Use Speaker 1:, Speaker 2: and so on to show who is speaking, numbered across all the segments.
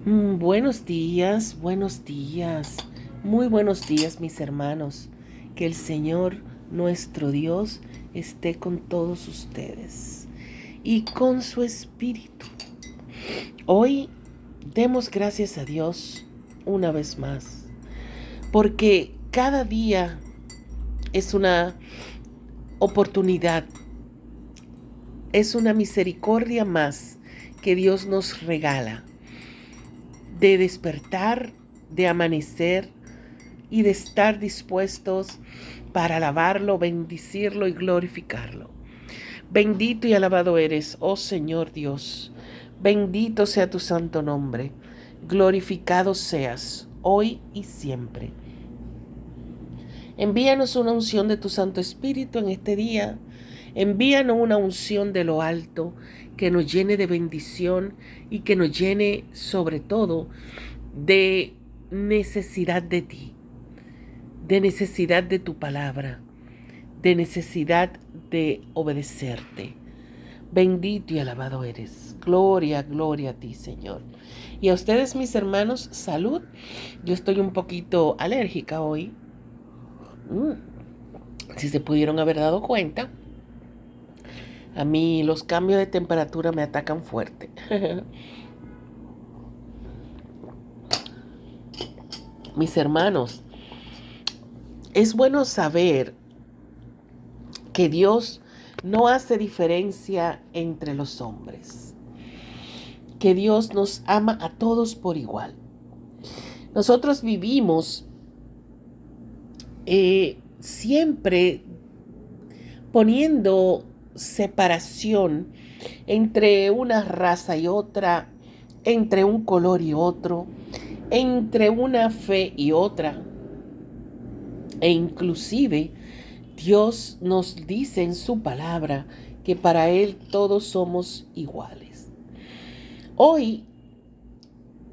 Speaker 1: Buenos días, muy buenos días mis hermanos. Que el Señor nuestro Dios esté con todos ustedes y con su espíritu. Hoy demos gracias a Dios una vez más, porque cada día es una oportunidad, es una misericordia más que Dios nos regala de despertar, de amanecer y de estar dispuestos para alabarlo, bendecirlo y glorificarlo. Bendito y alabado eres, oh Señor Dios. Bendito sea tu santo nombre. Glorificado seas hoy y siempre. Envíanos una unción de tu Santo Espíritu en este día. Envíanos una unción de lo alto que nos llene de bendición y que nos llene sobre todo de necesidad de ti, de necesidad de tu palabra, de necesidad de obedecerte. Bendito y alabado eres. Gloria, gloria a ti, Señor. Y a ustedes, mis hermanos, salud. Yo estoy un poquito alérgica hoy. Si se pudieron haber dado cuenta, a mí los cambios de temperatura me atacan fuerte. Mis hermanos, es bueno saber que Dios no hace diferencia entre los hombres, que Dios nos ama a todos por igual. Nosotros vivimos siempre poniendo separación entre una raza y otra, entre un color y otro, entre una fe y otra. E inclusive Dios nos dice en su palabra que para Él todos somos iguales. Hoy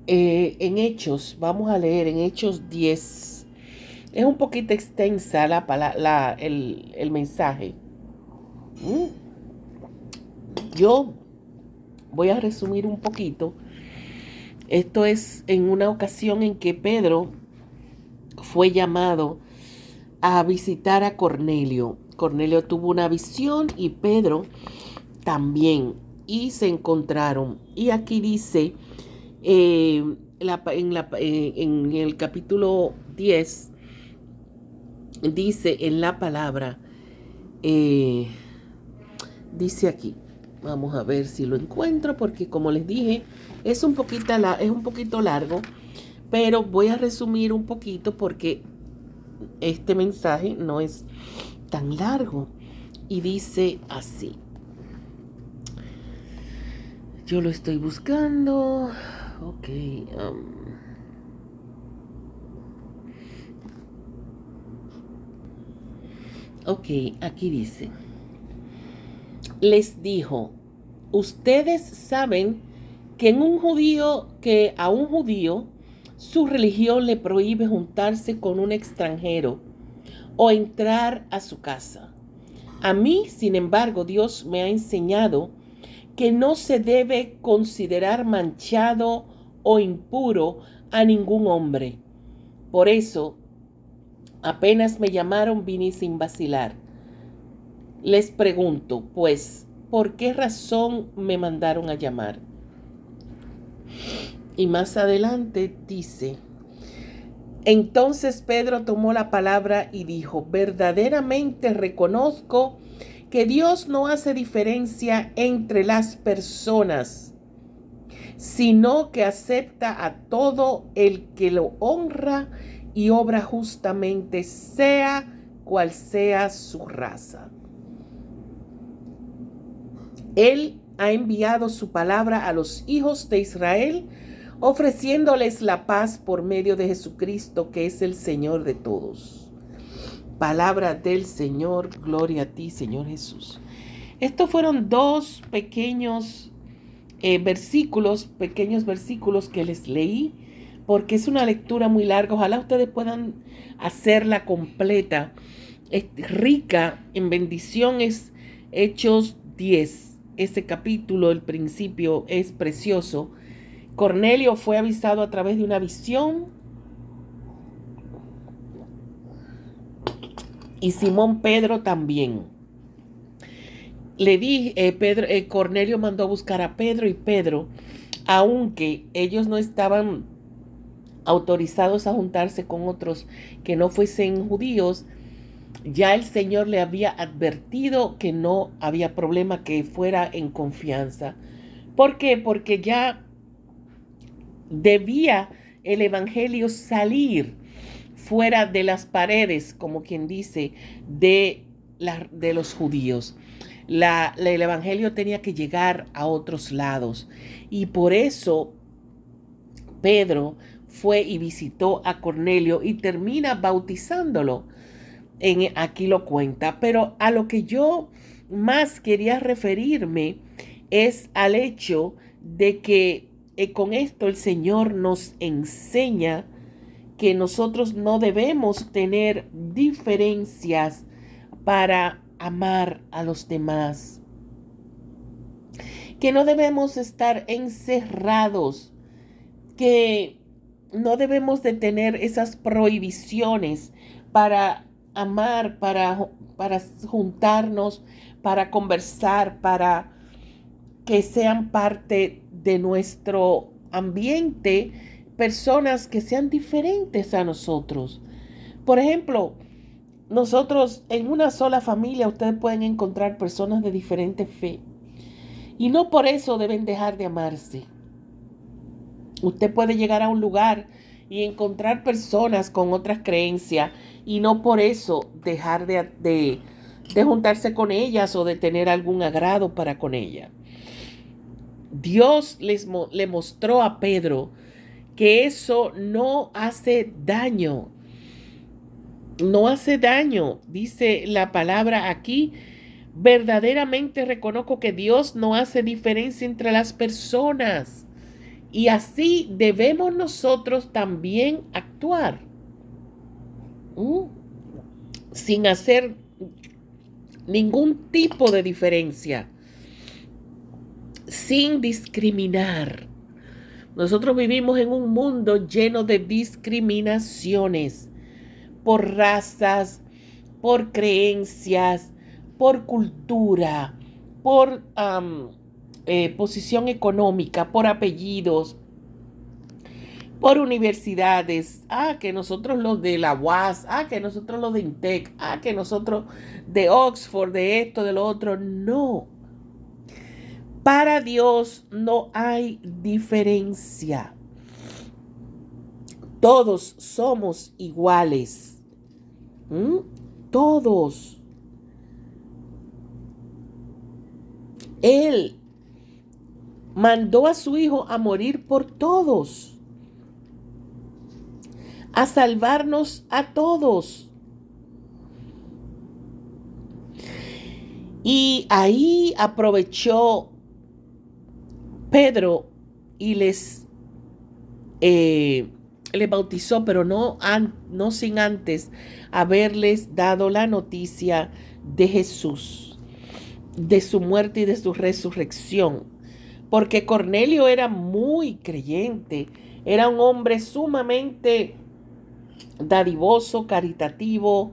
Speaker 1: en Hechos, vamos a leer en Hechos 10. Es un poquito extensa el mensaje. Yo voy a resumir un poquito. Esto es en una ocasión en que Pedro fue llamado a visitar a Cornelio. Cornelio tuvo una visión y Pedro también. Y se encontraron. Y aquí dice, en el capítulo 10, dice en la palabra, dice aquí, vamos a ver si lo encuentro, porque como les dije, es un poquito largo, pero voy a resumir un poquito porque este mensaje no es tan largo. Y dice así. Yo lo estoy buscando. Ok. Ok, aquí dice. Les dijo, ustedes saben que a un judío su religión le prohíbe juntarse con un extranjero o entrar a su casa. A mí, sin embargo, Dios me ha enseñado que no se debe considerar manchado o impuro a ningún hombre. Por eso, apenas me llamaron, vine sin vacilar. Les pregunto, pues, ¿por qué razón me mandaron a llamar? Y más adelante dice, entonces Pedro tomó la palabra y dijo, verdaderamente reconozco que Dios no hace diferencia entre las personas, sino que acepta a todo el que lo honra y obra justamente, sea cual sea su raza. Él ha enviado su palabra a los hijos de Israel, ofreciéndoles la paz por medio de Jesucristo, que es el Señor de todos. Palabra del Señor, gloria a ti, Señor Jesús. Estos fueron dos pequeños versículos que les leí, porque es una lectura muy larga. Ojalá ustedes puedan hacerla completa. Es rica en bendiciones. Hechos 10. Ese capítulo, el principio, es precioso. Cornelio fue avisado a través de una visión y Simón Pedro también. Cornelio mandó a buscar a Pedro y Pedro, aunque ellos no estaban autorizados a juntarse con otros que no fuesen judíos, ya el Señor le había advertido que no había problema, que fuera en confianza. ¿Por qué? Porque ya debía el evangelio salir fuera de las paredes, como quien dice, de los judíos. El evangelio tenía que llegar a otros lados. Y por eso Pedro fue y visitó a Cornelio y termina bautizándolo. Aquí lo cuenta. Pero a lo que yo más quería referirme es al hecho de que con esto el Señor nos enseña que nosotros no debemos tener diferencias para amar a los demás. Que no debemos estar encerrados, que no debemos de tener esas prohibiciones para amar, para juntarnos, para conversar, para que sean parte de nuestro ambiente personas que sean diferentes a nosotros. Por ejemplo, nosotros en una sola familia ustedes pueden encontrar personas de diferente fe y no por eso deben dejar de amarse. Usted puede llegar a un lugar y encontrar personas con otras creencias y no por eso dejar de juntarse con ellas o de tener algún agrado para con ellas. Dios le mostró a Pedro que eso no hace daño. No hace daño, dice la palabra aquí. Verdaderamente reconozco que Dios no hace diferencia entre las personas. Y así debemos nosotros también actuar. Sin hacer ningún tipo de diferencia. Sin discriminar. Nosotros vivimos en un mundo lleno de discriminaciones por razas, por creencias, por cultura, por posición económica, por apellidos, por universidades. Que nosotros los de la UAS, que nosotros los de INTEC, que nosotros de Oxford, de esto, de lo otro. No. Para Dios no hay diferencia. Todos somos iguales. Todos. Él mandó a su Hijo a morir por todos. A salvarnos a todos. Y ahí aprovechó Pedro y les bautizó, pero no sin antes haberles dado la noticia de Jesús, de su muerte y de su resurrección. Porque Cornelio era muy creyente, era un hombre sumamente dadivoso, caritativo,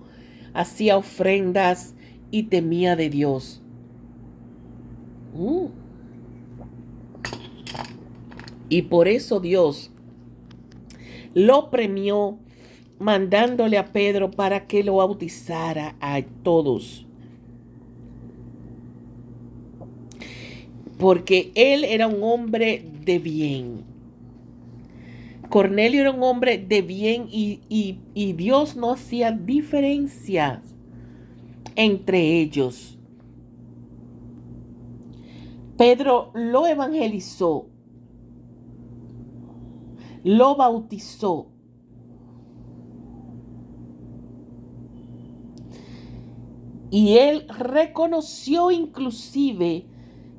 Speaker 1: hacía ofrendas y temía de Dios. Y por eso Dios lo premió mandándole a Pedro para que lo bautizara a todos. Porque él era un hombre de bien. Cornelio era un hombre de bien y Dios no hacía diferencias entre ellos. Pedro lo evangelizó, lo bautizó. Y él reconoció inclusive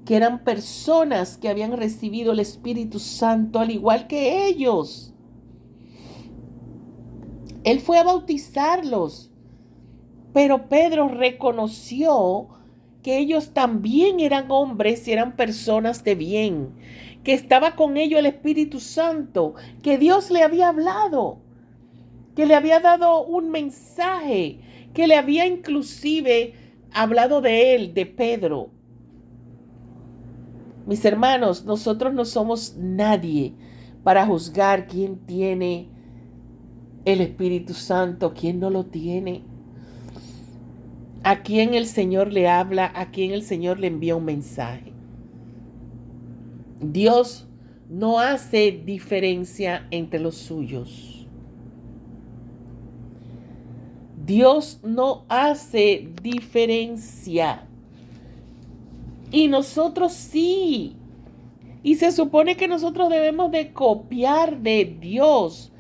Speaker 1: que eran personas que habían recibido el Espíritu Santo al igual que ellos. Él fue a bautizarlos, pero Pedro reconoció que ellos también eran hombres y eran personas de bien, que estaba con ellos el Espíritu Santo, que Dios le había hablado, que le había dado un mensaje, que le había inclusive hablado de él, de Pedro. Mis hermanos, nosotros no somos nadie para juzgar quién tiene el Espíritu Santo, quién no lo tiene. A quién el Señor le habla, a quién el Señor le envía un mensaje. Dios no hace diferencia entre los suyos. Dios no hace diferencia. Y nosotros sí. Y se supone que nosotros debemos de copiar de Dios,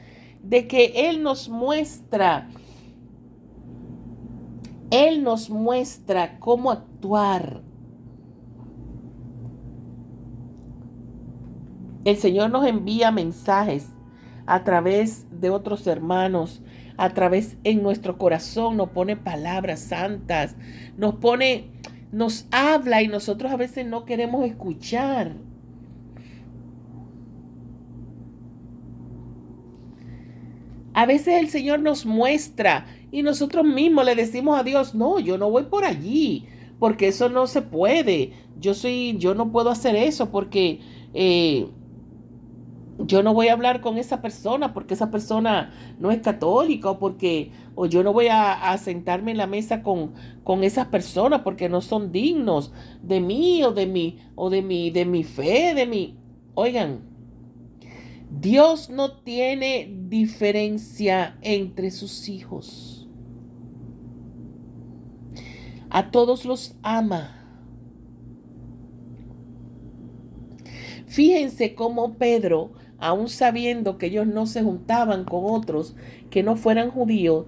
Speaker 1: de que Él nos muestra cómo actuar. El Señor nos envía mensajes a través de otros hermanos, a través en nuestro corazón, nos pone palabras santas, nos habla y nosotros a veces no queremos escuchar. A veces el Señor nos muestra y nosotros mismos le decimos a Dios, no, yo no voy por allí, porque eso no se puede. Yo no puedo hacer eso porque yo no voy a hablar con esa persona porque esa persona no es católica o yo no voy a sentarme en la mesa con esas personas porque no son dignos de mí de mi fe, de mi. Oigan, Dios no tiene diferencia entre sus hijos. A todos los ama. Fíjense cómo Pedro, aun sabiendo que ellos no se juntaban con otros que no fueran judíos,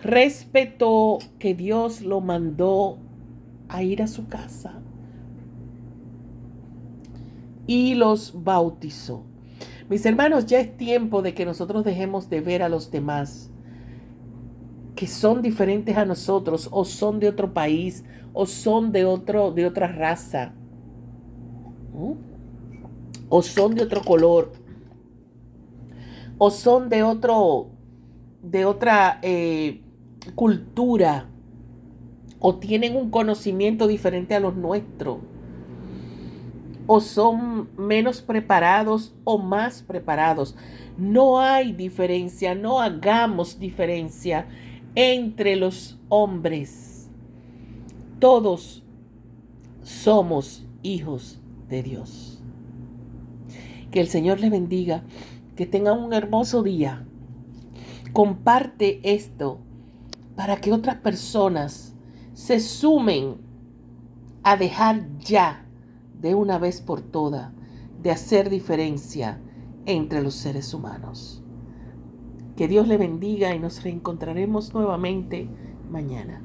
Speaker 1: respetó que Dios lo mandó a ir a su casa y los bautizó. Mis hermanos, ya es tiempo de que nosotros dejemos de ver a los demás que son diferentes a nosotros, o son de otro país, o son de otra raza, o son de otro color, o son de otra cultura, o tienen un conocimiento diferente a los nuestros, o son menos preparados o más preparados. No hay diferencia, no hagamos diferencia entre los hombres. Todos somos hijos de Dios. Que el Señor les bendiga, que tengan un hermoso día. Comparte esto para que otras personas se sumen a dejar ya de una vez por todas de hacer diferencia entre los seres humanos. Que Dios le bendiga y nos reencontraremos nuevamente mañana.